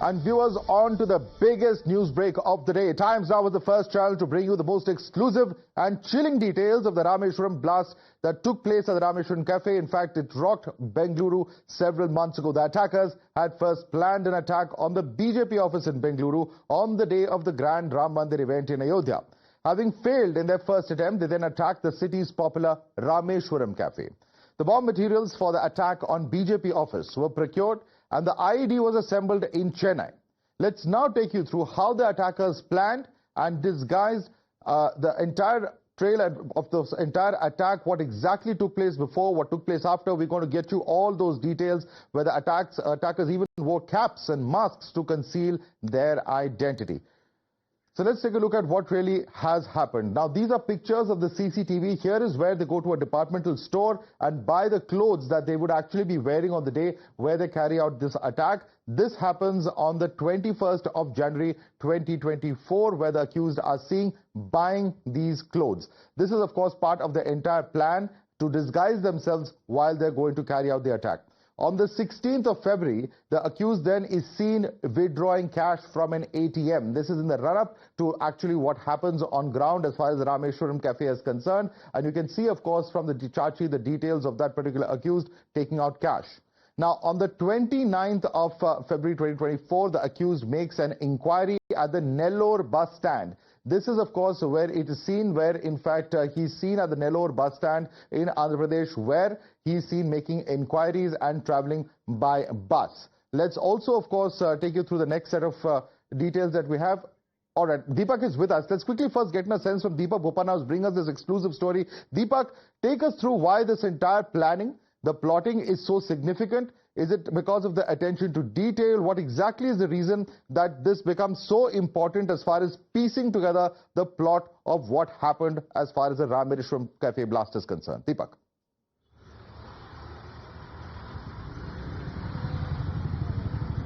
And viewers, on to the biggest news break of the day. Times Now was the first channel to bring you the most exclusive and chilling details of the Rameshwaram blast that took place at the Rameshwaram Cafe. In fact, it rocked Bengaluru several months ago. The attackers had first planned an attack on the BJP office in Bengaluru on the day of the grand Ram Mandir event in Ayodhya. Having failed in their first attempt, they then attacked the city's popular Rameshwaram Cafe. The bomb materials for the attack on BJP office were procured and the IED was assembled in Chennai. Let's now take you through how the attackers planned and disguised the entire trail of the entire attack, what exactly took place before, what took place after. We're going to get you all those details where the attackers even wore caps and masks to conceal their identity. So let's take a look at what really has happened. Now, these are pictures of the CCTV. Here is where they go to a departmental store and buy the clothes that they would actually be wearing on the day where they carry out this attack. This happens on the 21st of January 2024, where the accused are seen buying these clothes. This is, of course, part of the entire plan to disguise themselves while they're going to carry out the attack. On the 16th of February, the accused then is seen withdrawing cash from an ATM. This is in the run-up to actually what happens on ground as far as the Rameshwaram Cafe is concerned. And you can see, of course, from the charge sheet, the details of that particular accused taking out cash. Now, on the 29th of February 2024, the accused makes an inquiry at the Nellore bus stand. This is, of course, where it is seen, where in fact he's seen at the Nellore bus stand in Andhra Pradesh, where he's seen making inquiries and traveling by bus. Let's also, of course, take you through the next set of details that we have. All right, Deepak is with us. Let's quickly first get a sense from Deepak Bopana, who's bring us this exclusive story. Deepak, take us through why this entire planning, the plotting is so significant. Is it because of the attention to detail? What exactly is the reason that this becomes so important as far as piecing together the plot of what happened as far as the Rameshwaram Cafe blast is concerned? Deepak.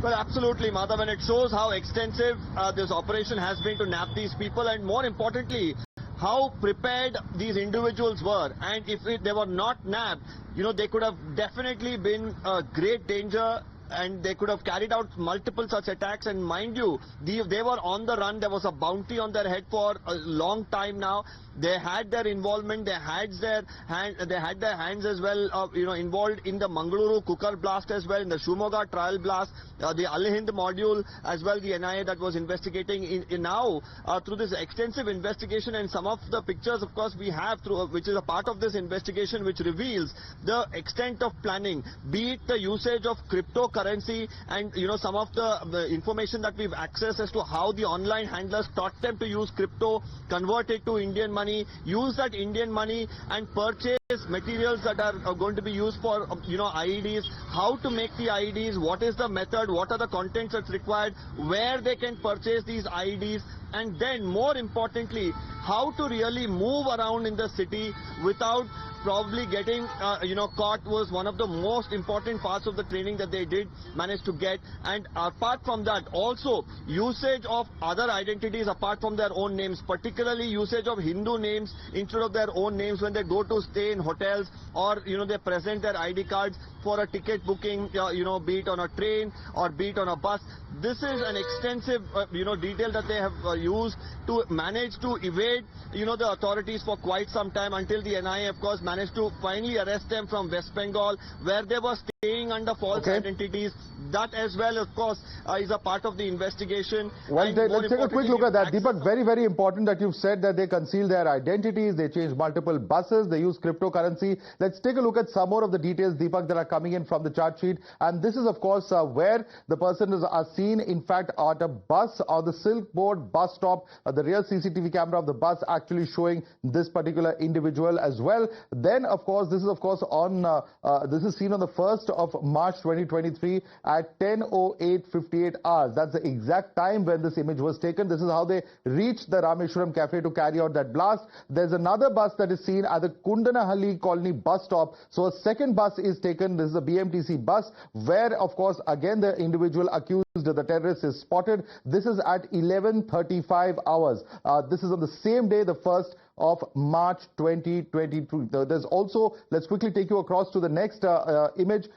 Well, absolutely, Madhav, and it shows how extensive this operation has been to nab these people, and more importantly, how prepared these individuals were. And if they were not nabbed, you know, they could have definitely been a great danger, and they could have carried out multiple such attacks. And mind you, they were on the run. There was a bounty on their head for a long time now. They had their involvement. They had their hands as well, involved in the Bengaluru cooker blast as well, in the Shumoga trial blast, the Al-Hind module as well, the NIA that was investigating now through this extensive investigation. And some of the pictures, of course, we have through, which is a part of this investigation, which reveals the extent of planning, be it the usage of cryptocurrency and, you know, some of the information that we've accessed as to how the online handlers taught them to use crypto, convert it to Indian money, use that Indian money and purchase materials that are going to be used for, IEDs, how to make the IEDs, what is the method, what are the contents that's required, where they can purchase these IEDs, and then more importantly, how to really move around in the city without probably getting, caught was one of the most important parts of the training that they did manage to get. And apart from that, also usage of other identities apart from their own names, particularly usage of Hindu names instead of their own names when they go to stay in hotels, or, they present their ID cards for a ticket booking, be it on a train or be it on a bus. This is an extensive, detail that they have used to manage to evade, the authorities for quite some time, until the NIA, of course, managed to finally arrest them from West Bengal, where they were staying under false identities. That as well, of course, is a part of the investigation. Well, let's take a quick look at that. Deepak, very, very important that you've said that they conceal their identities, they change multiple buses, they use cryptocurrency. Let's take a look at some more of the details, Deepak, that are coming in from the chart sheet. And this is, of course, where the person are seen, in fact, at a bus or the Silk Board bus stop. The real CCTV camera of the bus actually showing this particular individual as well. Then, of course, this is, of course, on this is seen on the 1st of March 2023 at 10:08:58 hours. That's the exact time when this image was taken. This is how they reached the Rameshwaram Cafe to carry out that blast. There's another bus that is seen at the Kundanahalli Colony bus stop. So a second bus is taken. This is a BMTC bus where, of course, again the individual accused, the terrorist, is spotted. This is at 11:35 hours. This is on the same day, the 1st of March 2022. There's also, let's quickly take you across to the next image.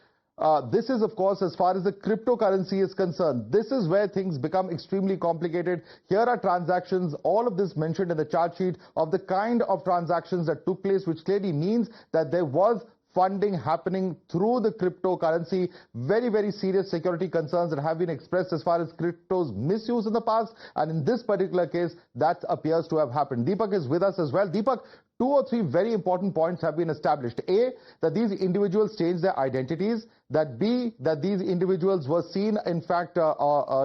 This is, of course, as far as the cryptocurrency is concerned. This is where things become extremely complicated. Here are transactions, all of this mentioned in the chart sheet of the kind of transactions that took place, which clearly means that there was funding happening through the cryptocurrency. Very, very serious security concerns that have been expressed as far as crypto's misuse in the past. And in this particular case, that appears to have happened. Deepak is with us as well. Deepak, 2 or 3 very important points have been established. A, that these individuals changed their identities. That B, that these individuals were seen, in fact,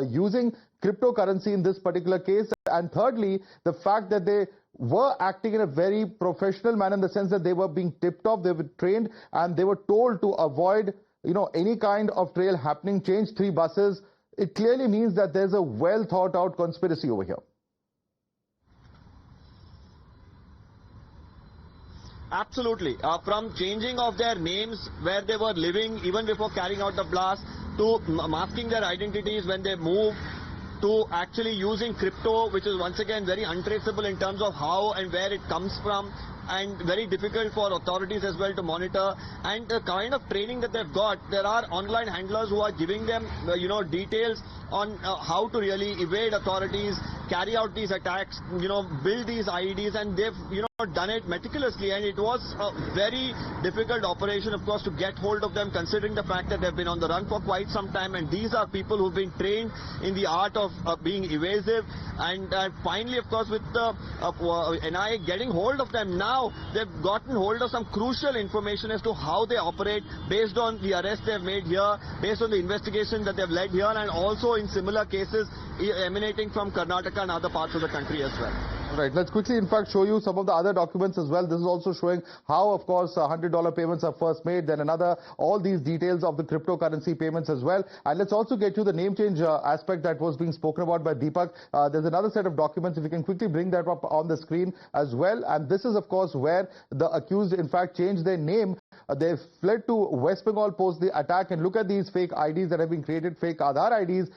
using cryptocurrency in this particular case. And thirdly, the fact that they were acting in a very professional manner, in the sense that they were being tipped off, they were trained, and they were told to avoid, any kind of trail happening, change 3 buses. It clearly means that there's a well thought out conspiracy over here. Absolutely. From changing of their names, where they were living even before carrying out the blast, to masking their identities when they move, to actually using crypto, which is once again very untraceable in terms of how and where it comes from, and very difficult for authorities as well to monitor. And the kind of training that they've got, there are online handlers who are giving them, details on how to really evade authorities, carry out these attacks, build these IEDs, and they've, done it meticulously. And it was a very difficult operation, of course, to get hold of them, considering the fact that they've been on the run for quite some time. And these are people who've been trained in the art of being evasive. And finally, of course, with the NIA getting hold of them now, they've gotten hold of some crucial information as to how they operate, based on the arrest they've made here, based on the investigation that they've led here, and also in similar cases emanating from Karnataka and other parts of the country as well. Right. Let's quickly, in fact, show you some of the other documents as well. This is also showing how, of course, $100 payments are first made, then another, all these details of the cryptocurrency payments as well. And let's also get you the name change aspect that was being spoken about by Deepak. There's another set of documents, if you can quickly bring that up on the screen as well. And this is, of course, where the accused, in fact, changed their name. They fled to West Bengal post the attack, and look at these fake IDs that have been created, fake Aadhaar IDs,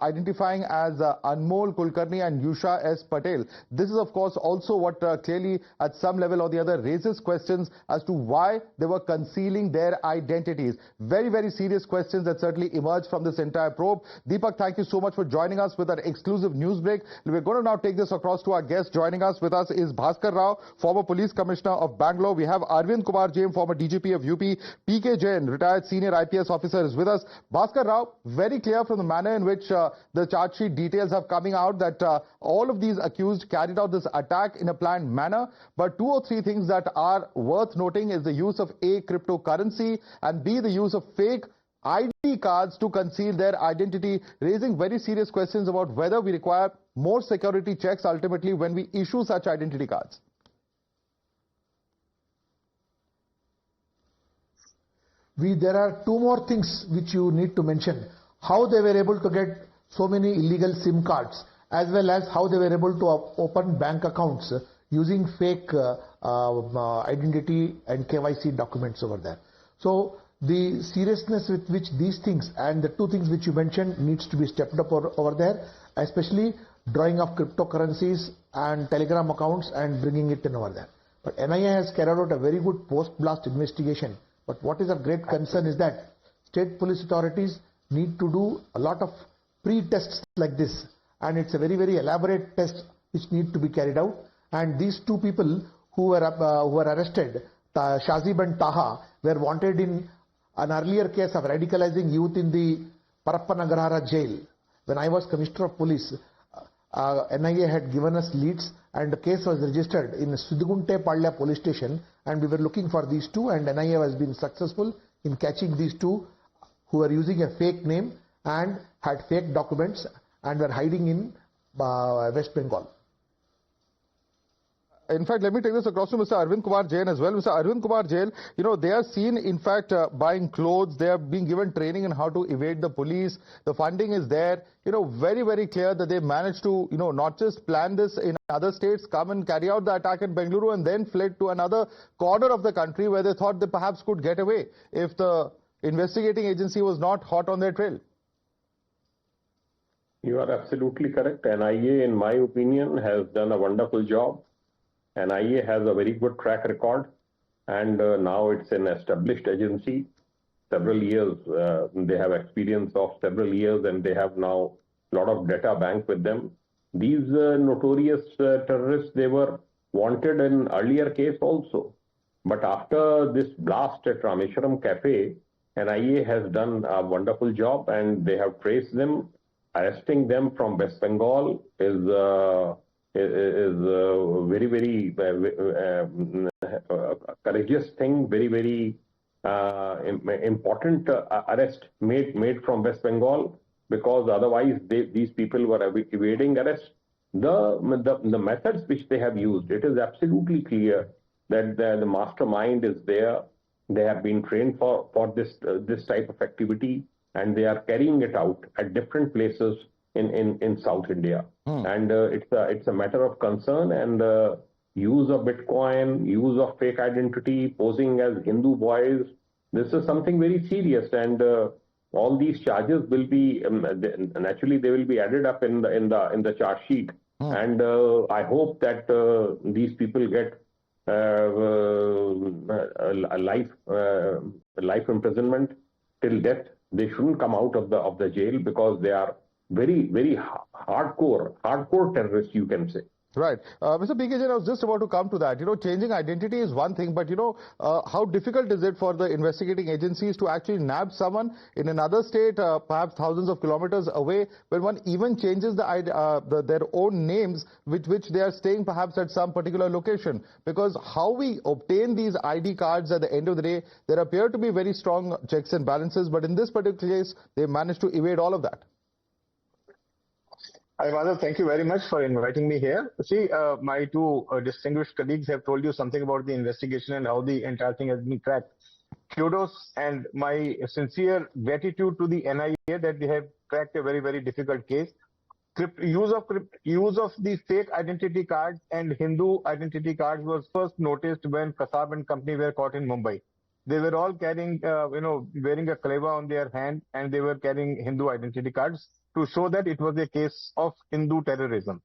identifying as Anmol Kulkarni and Yusha S. Patel. This is, of course, also what clearly at some level or the other raises questions as to why they were concealing their identities. Very, very serious questions that certainly emerged from this entire probe. Deepak, thank you so much for joining us with an exclusive news break. We're going to now take this across to our guest. Joining us with us is Bhaskar Rao, former police commissioner of Bangalore. We have Arvind Kumar Jain, former DGP of UP. PK Jain, retired senior IPS officer, is with us. Bhaskar Rao, very clear from the manner in which the charge sheet details have coming out that all of these accused carried out this attack in a planned manner. But 2 or 3 things that are worth noting is the use of A, cryptocurrency, and B, the use of fake ID cards to conceal their identity, raising very serious questions about whether we require more security checks ultimately when we issue such identity cards. There are 2 more things which you need to mention. How they were able to get so many illegal SIM cards, as well as how they were able to open bank accounts using fake identity and KYC documents over there. So the seriousness with which these things and the 2 things which you mentioned needs to be stepped up over there, especially drawing of cryptocurrencies and telegram accounts and bringing it in over there. But NIA has carried out a very good post-blast investigation. But what is of great concern is that state police authorities need to do a lot of pre-tests like this, and it's a very, very elaborate test which need to be carried out. And these 2 people who were arrested, Shazib and Taha, were wanted in an earlier case of radicalizing youth in the Parappanagarhara jail. When I was Commissioner of Police, NIA had given us leads, and the case was registered in Sidigunte Palya police station, and we were looking for these 2, and NIA has been successful in catching these 2 who were using a fake name and had fake documents and were hiding in West Bengal. In fact, let me take this across to Mr. Arvind Kumar Jain as well. Mr. Arvind Kumar Jain, they are seen, in fact, buying clothes. They are being given training in how to evade the police. The funding is there. Very, very clear that they managed to, not just plan this in other states, come and carry out the attack in Bengaluru, and then fled to another corner of the country where they thought they perhaps could get away if the investigating agency was not hot on their trail. You are absolutely correct. NIA, in my opinion, has done a wonderful job. NIA has a very good track record, and now it's an established agency. several years. They have experience of several years, and they have now a lot of data bank with them. These notorious terrorists, they were wanted in earlier case also. But after this blast at Rameshwaram Cafe, NIA has done a wonderful job, and they have traced them. Arresting them from West Bengal is very, very courageous thing, very, very important arrest made from West Bengal, because otherwise these people were evading arrest. The methods which they have used, it is absolutely clear that the mastermind is there. They have been trained for this type of activity, and they are carrying it out at different places in South India. And it's a matter of concern, and use of Bitcoin, use of fake identity, posing as Hindu boys. This is something very serious, and all these charges will be naturally they will be added up in the charge sheet. And I hope that these people get life imprisonment till death. They shouldn't come out of the jail, because they are very, very hardcore terrorists, you can say. Right. Mr. PK Jain, I was just about to come to that. Changing identity is one thing, but, how difficult is it for the investigating agencies to actually nab someone in another state, perhaps thousands of kilometers away, when one even changes their own names, which they are staying perhaps at some particular location? Because how we obtain these ID cards at the end of the day, there appear to be very strong checks and balances, but in this particular case, they managed to evade all of that. Hi, Madhav. Thank you very much for inviting me here. See, my two distinguished colleagues have told you something about the investigation and how the entire thing has been cracked. Kudos and my sincere gratitude to the NIA that they have cracked a very, very difficult case. Use of the fake identity cards and Hindu identity cards was first noticed when Kasab and company were caught in Mumbai. They were all carrying, wearing a kleva on their hand, and they were carrying Hindu identity cards to show that it was a case of Hindu terrorism.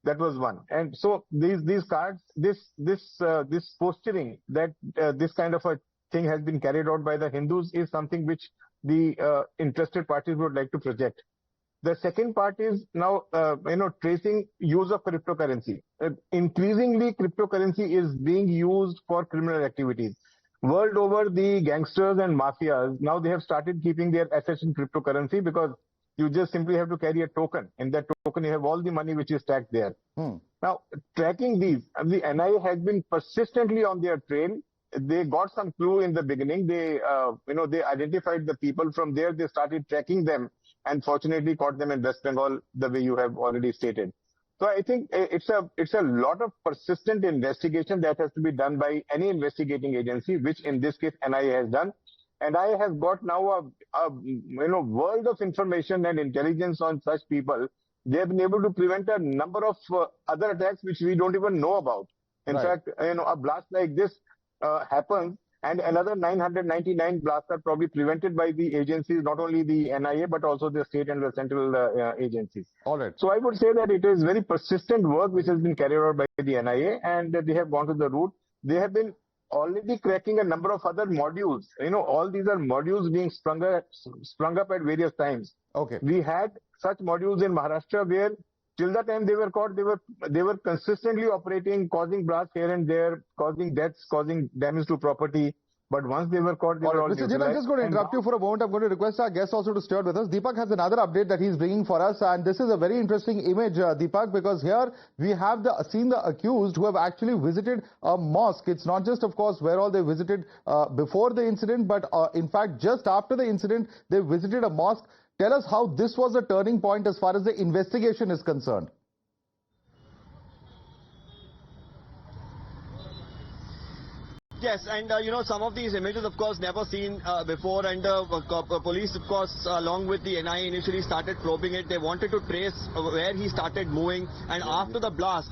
That was one. And so these cards, this posturing that this kind of a thing has been carried out by the Hindus is something which the interested parties would like to project. The second part is now, tracing use of cryptocurrency. Increasingly, cryptocurrency is being used for criminal activities. World over, the gangsters and mafias, now they have started keeping their assets in cryptocurrency, because you just simply have to carry a token. In that token, you have all the money which is tagged there. Now, tracking these, the NIA has been persistently on their trail. They got some clue in the beginning. They, they identified the people. From there, they started tracking them, and fortunately caught them in West Bengal, the way you have already stated. So I think it's a lot of persistent investigation that has to be done by any investigating agency, which in this case NIA has done. And I have got now a world of information and intelligence on such people. They have been able to prevent a number of other attacks which we don't even know about. In fact, a blast like this happens, and another 999 blasts are probably prevented by the agencies, not only the NIA, but also the state and the central agencies. All right. So I would say that it is very persistent work which has been carried out by the NIA, and they have gone to the root. They have been already cracking a number of other modules. All these are modules being sprung up at various times. Okay. We had such modules in Maharashtra where till the time they were caught, they were consistently operating, causing blasts here and there, causing deaths, causing damage to property. But once they were caught, they were all Mr. Jain, I'm just going to interrupt you for a moment. I'm going to request our guest also to stay with us. Deepak has another update that he's bringing for us, and this is a very interesting image, Deepak, because here we have seen the accused who have actually visited a mosque. It's not just, of course, where all they visited before the incident, but in fact, just after the incident, they visited a mosque. Tell us how this was a turning point as far as the investigation is concerned. Yes, and some of these images, of course, never seen before, and police, of course, along with the NIA, initially started probing it. They wanted to trace where he started moving, and after the blast,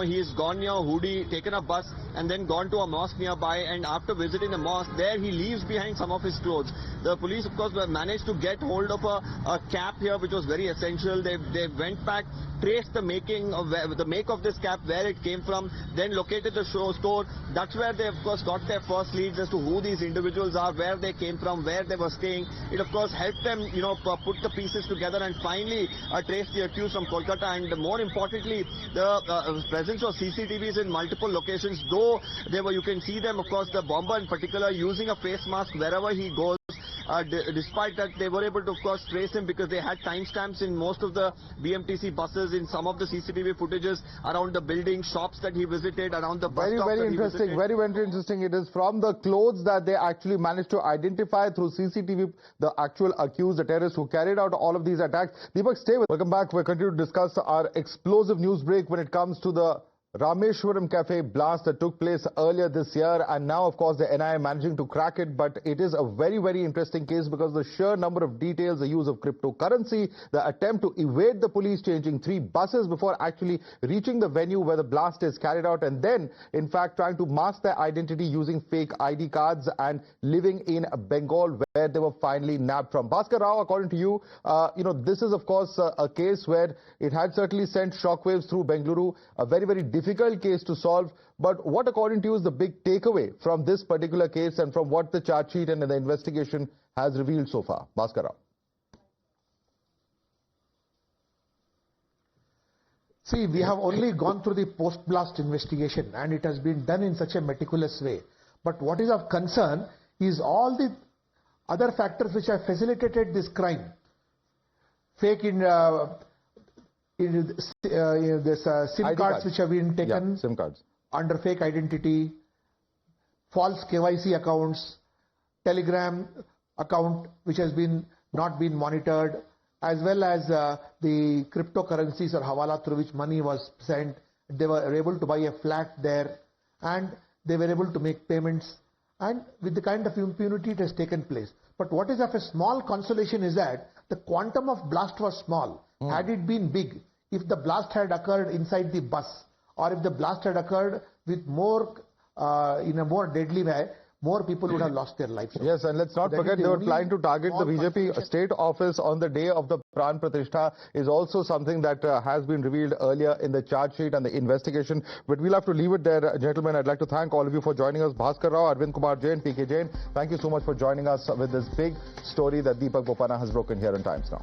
he's gone near Hudi, taken a bus, and then gone to a mosque nearby, and after visiting the mosque, there he leaves behind some of his clothes. The police, of course, managed to get hold of a cap here, which was very essential. They went back, traced the make of this cap, where it came from, then located the store. That's where they, of course, got got their first leads as to who these individuals are, where they came from, where they were staying. It of course helped them, put the pieces together and finally trace the accused from Kolkata. And more importantly, the presence of CCTVs in multiple locations, though you can see them, of course, the bomber in particular using a face mask wherever he goes. Despite that, they were able to, of course, trace him because they had timestamps in most of the BMTC buses, in some of the CCTV footages around the building, shops that he visited, around the bus stops very interesting. Very interesting. It is from the clothes that they actually managed to identify through CCTV the actual accused, the terrorist who carried out all of these attacks. Deepak, stay with us. Welcome back. We're continuing to discuss our explosive news break when it comes to the Rameshwaram Cafe blast that took place earlier this year, and now of course the NIA managing to crack it. But it is a very interesting case because the sheer number of details, the use of cryptocurrency, the attempt to evade the police, changing 3 buses before actually reaching the venue where the blast is carried out, and then in fact trying to mask their identity using fake ID cards and living in Bengal where they were finally nabbed from. Bhaskar Rao, according to you, this is of course a case where it had certainly sent shockwaves through Bengaluru, a very difficult case to solve. But what, according to you, is the big takeaway from this particular case and from what the charge sheet and the investigation has revealed so far? Bhaskar Rao. See, we have only gone through the post-blast investigation and it has been done in such a meticulous way. But what is of concern is all the other factors which have facilitated this crime. Fake SIM cards which have been taken SIM cards under fake identity, false KYC accounts, Telegram account which has not been monitored, as well as the cryptocurrencies or hawala through which money was sent. They were able to buy a flat there and they were able to make payments, and with the kind of impunity it has taken place. But what is of a small consolation is that the quantum of blast was small. Had it been big, if the blast had occurred inside the bus, or if the blast had occurred with in a more deadly way, more people would have lost their lives. Yes, and let's not forget they were planning to target the BJP state office on the day of the Pran Pratishtha is also something that has been revealed earlier in the charge sheet and the investigation. But we'll have to leave it there, gentlemen. I'd like to thank all of you for joining us. Bhaskar Rao, Arvind Kumar Jain, PK Jain, thank you so much for joining us with this big story that Deepak Bopana has broken here in Times Now.